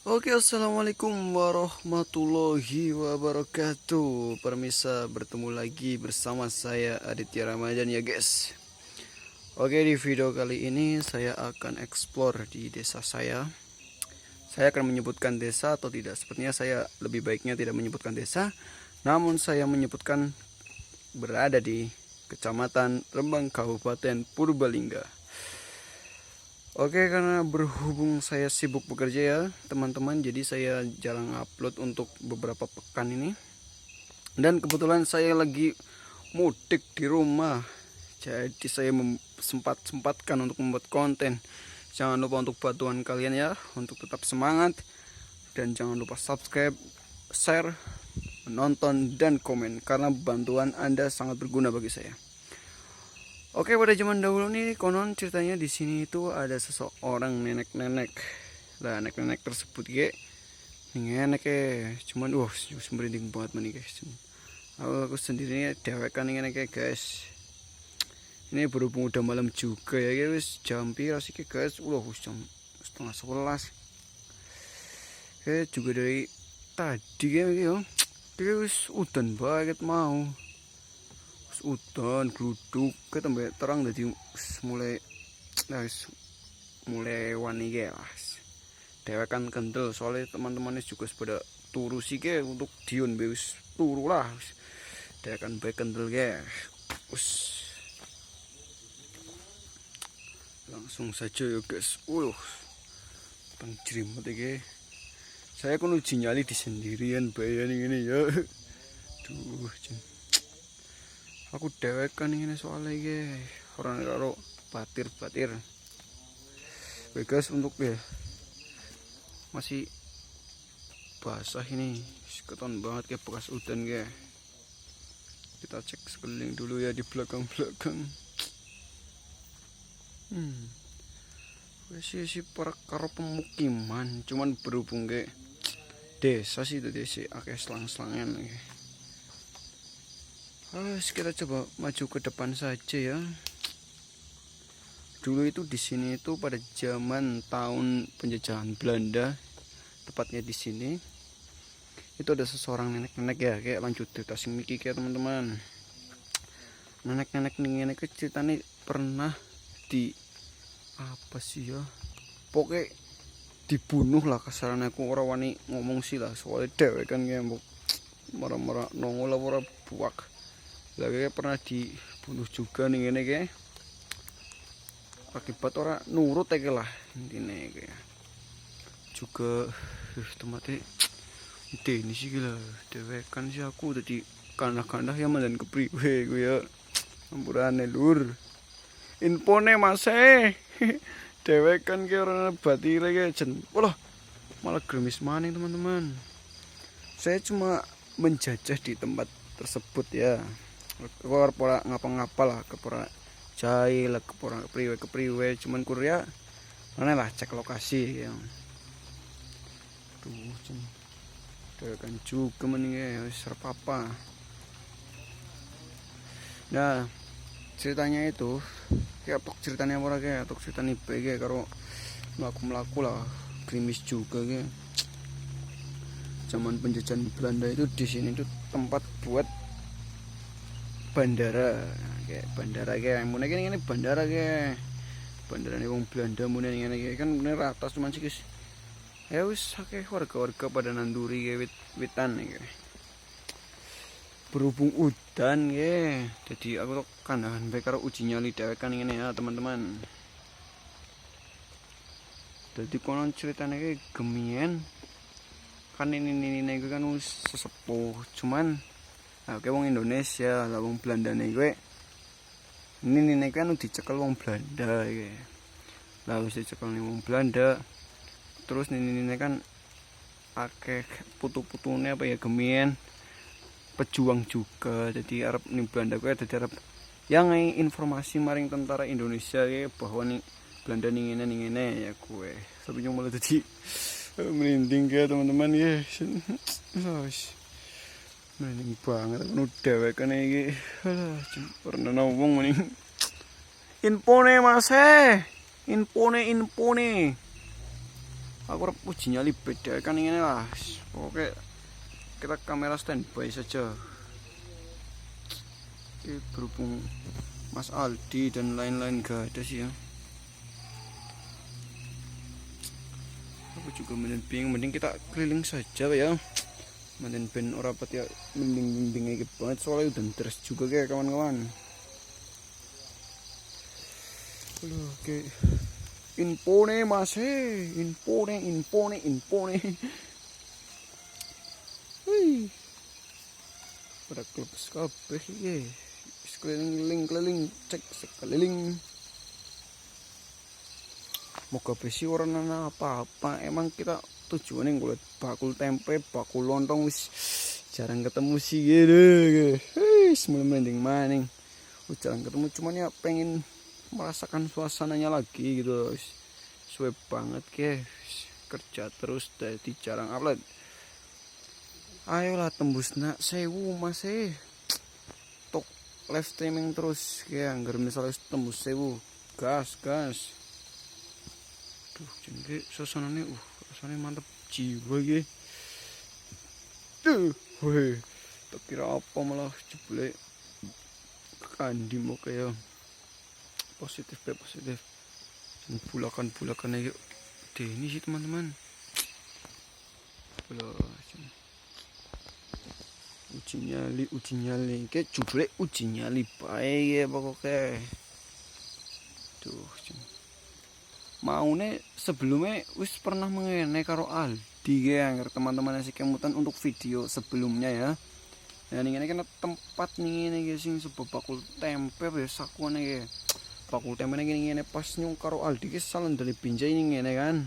Oke, assalamualaikum warahmatullahi wabarakatuh. Permisa, bertemu lagi bersama saya Aditya Ramadan ya guys. Oke, di video kali ini saya akan explore di desa saya. Saya akan menyebutkan desa atau tidak. Sepertinya saya lebih baiknya tidak menyebutkan desa, namun saya menyebutkan berada di Kecamatan Rembang, Kabupaten Purbalingga. Oke, karena berhubung saya sibuk bekerja ya teman-teman, jadi saya jarang upload untuk beberapa pekan ini. Dan kebetulan saya lagi mudik di rumah, jadi saya sempatkan untuk membuat konten. Jangan lupa untuk bantuan kalian ya, untuk tetap semangat. Dan jangan lupa subscribe, share, menonton, dan komen, karena bantuan Anda sangat berguna bagi saya. Oke, pada zaman dahulu nih konon ceritanya di sini itu ada seseorang nenek-nenek. Lah nenek-nenek tersebut ge nenek cuman merinding banget nih guys. Aku sendiri dewekan nenek guys. Ini berhubung udah malam juga ya guys, jam pira sih guys? Jam 10:30. Oke, juga dari tadi ya. Guys, udan banget mau. Udan gluduk ke tembe terang jadi mulai wani guys. Dewekan kendel soalnya teman-temannya juga pada turu sih ke untuk diun beus turu lah. Dewekan baik kendel guys. Langsung saja ya guys. Penjrimet iki. Saya kan uji nyali di sendirian bayan ini ya. Aku dewekan ini soalnya orang karo batir. Guys, untuk ya masih basah ini, keton banget kayak bekas udan Kita cek sekeliling dulu ya di belakang. Si para karo pemukiman, cuman berhubung desa sih itu desa akeh selang-selangan kita coba maju ke depan saja ya. Dulu itu di sini itu pada zaman tahun penjajahan Belanda, tepatnya di sini itu ada seseorang nenek-nenek ya, kayak lanjut cerita sing miki kayak teman-teman. Nenek-nenek ini ceritanya pernah di apa sih ya? Pokoknya dibunuh lah kasarannya, aku orang wani ngomong sih lah soalnya dewe kan kayak marah-marah nongol lah orang buak. Lagi pernah dibunuh juga nih ini akibat orang nurut lah ini juga tempatnya ini sih gila dewekan sih aku tadi kandah-kandah ya malan kepriwe gue ya ampurane lur infone masih dewekan orang bati lagi malah gerimis maning teman-teman. Saya cuma menjajah di tempat tersebut ya, pora ngapa-ngapa lah ke pora jahil lah ke pora kepriwe cuman kuria mana lah cek lokasi ya. Kan juga mending serap apa. Nah ceritanya itu kayak tok ceritanya apa kayak tok cerita nih kayak karo melaku lah krimis juga zaman penjajahan Belanda itu di sini tuh tempat buat bandara kayak mungkin ini bandara nih wong Belanda mungkin ini kan bener rata cuman sih guys ya wis akeh warga pada nanduri witan berhubung udan jadi aku tuh kandangan baik karo uji nyali dewekan ini ya teman-teman. Jadi konon ceritanya gemien kan ini kan sesepuh cuman kayak wong Indonesia lah wong Belanda nih ini kan dicekel wong Belanda lah wis dicekel nih wong Belanda terus ini kan akeh putu-putune apa ya gemien pejuang juga jadi Arab nih Belanda jadi Arab yang informasi maring tentara Indonesia bahwa nih Belanda nih ngene ya tapi yang malah jadi merinding teman-teman merinding banget aku dewekan iki pernah ngomong nih infone mas infone Aku harap uji nyali beda kan ini lah. Oke, kita kamera standby saja. Oke, berhubung Mas Aldi dan lain-lain gak ada sih ya. Aku juga bingung, mending kita keliling saja ya. Mending ben ora pati ya bimbing banget soalnya udah terus juga kayak kawan-kawan. Oke. Info nih mas, info nih. Wih, pada klub kabeh ya. Keliling, cek sekeliling. Moga besi orang nana apa-apa. Emang kita tujuannya ngeliat bakul tempe, bakul lontong wis jarang ketemu sih gitu. Wis mulai mending maning. Jarang ketemu, cuman ya pengen merasakan suasananya lagi gitu. Suwe banget guys, kerja terus jadi jarang upload. Ayolah tembus nak 1000 mas tok live streaming terus ya, anggar misalnya tembus 1000 gas. Duh jadi suasananya rasanya mantep jiwa gitu. Tuh weh, tak kira apa malah jebule kandi mau kayak positif. Bulakan aja deh ini sih teman-teman. Uji nyali kayak judulnya uji nyali baik ya pokoknya. Tuh mau nih sebelumnya wis pernah mengenai karo Aldi ya teman-teman yang kemutan untuk video sebelumnya ya. Nah ini kan tempat nih guys sing sebab bakul tempe biasa aku nih bakul tempe ini pas nyung karo Aldi guys salah dari pinjai ini kan.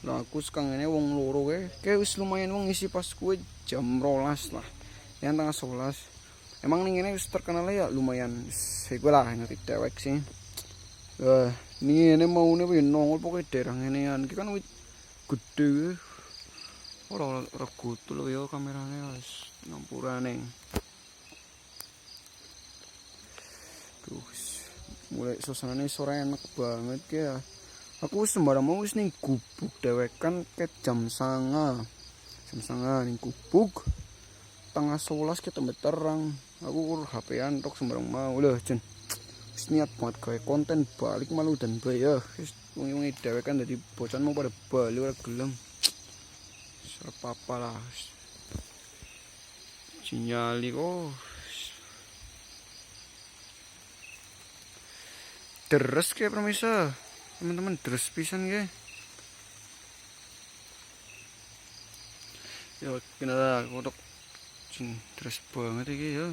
Lah aku sekarang ini wong loro kayak wis lumayan wong isi pas kue jam 12 lah. Yang tengah 11. Emang ini wis terkenal ya lumayan. Saya gue lah ngerti dewek sih. Ini mau nih nongol pokoknya daerah ini kan wit gede. Orang gutul ya kameranya guys. Ngampurane. Tuh, mulai suasananya sore enak banget ya. Aku sembarang mau wis ning gubuk dewekan ke jam sanga ning gubuk. Tengah 11 kita terang. Aku HP-an tok sembarang mau lah jen. Wis niat banget gawe konten balik malu dan ya. Wis wong-wong dewekan dadi bocan mau pada bali ora gelem. Apa lah. Sinyali deres kayak permisa teman-teman, deres pisan ya. Ya kenapa kodok deres banget ya.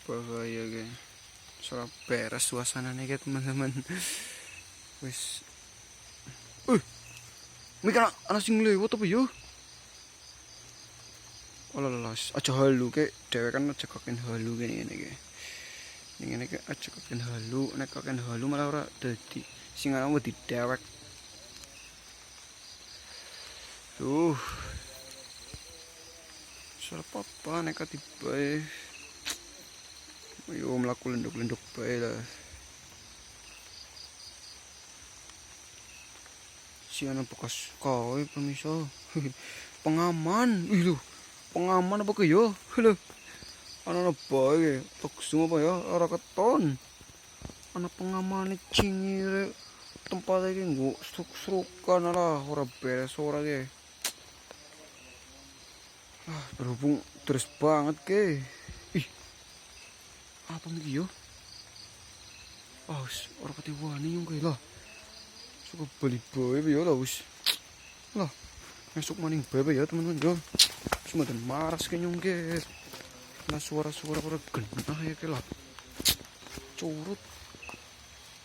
Bahaya ya. Soal beres suasananya ya teman-teman. Wis. Mikir anak sing lewat apa yo? Olalas, aja halu ke dhewe kan aja kaken halu ngene iki. Ngene iki aja kaken halu, nek kaken halu malah ora dadi sing ana wedi dewek. Siapa apa nek tiba yo mlaku lenduk-lenduk bae lah. Si anak bekas kowe permisa. Pengaman, lho. Pengaman apa ke yo? Lho. Ana bae, tok semua apa ya? Ora keton. Ana pengaman cingire tempat iki nggo struk-strukan lah, ora beres ora ge. Berhubung terus banget ke. Ih. Apa iki yo? Ora pati wani yung lah. Suka beli bae ya lah wis. Lah, masuk maning bae ya teman-teman yo. Semadan maras ke nyung ke. Nah suara-suara ora genah ya ke lah. Curut.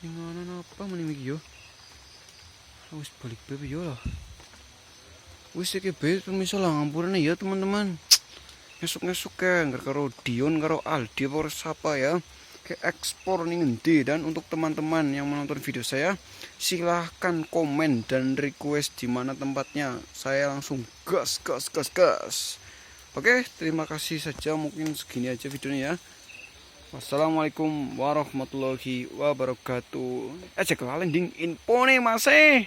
Gimana apa maning iki yo? Wis balik bae ya lah. Wis iki bae misal ngampurane ya teman-teman. Ngesuk-ngesuk ke ngger karo Dion karo Aldi apa siapa ya. Ke ekspor nih ngendi. Dan untuk teman-teman yang menonton video saya, silahkan komen dan request di mana tempatnya. Saya langsung gas. Oke, terima kasih saja, mungkin segini aja videonya ya. Wassalamualaikum warahmatullahi wabarakatuh. Aja kelalen ding info nih masih.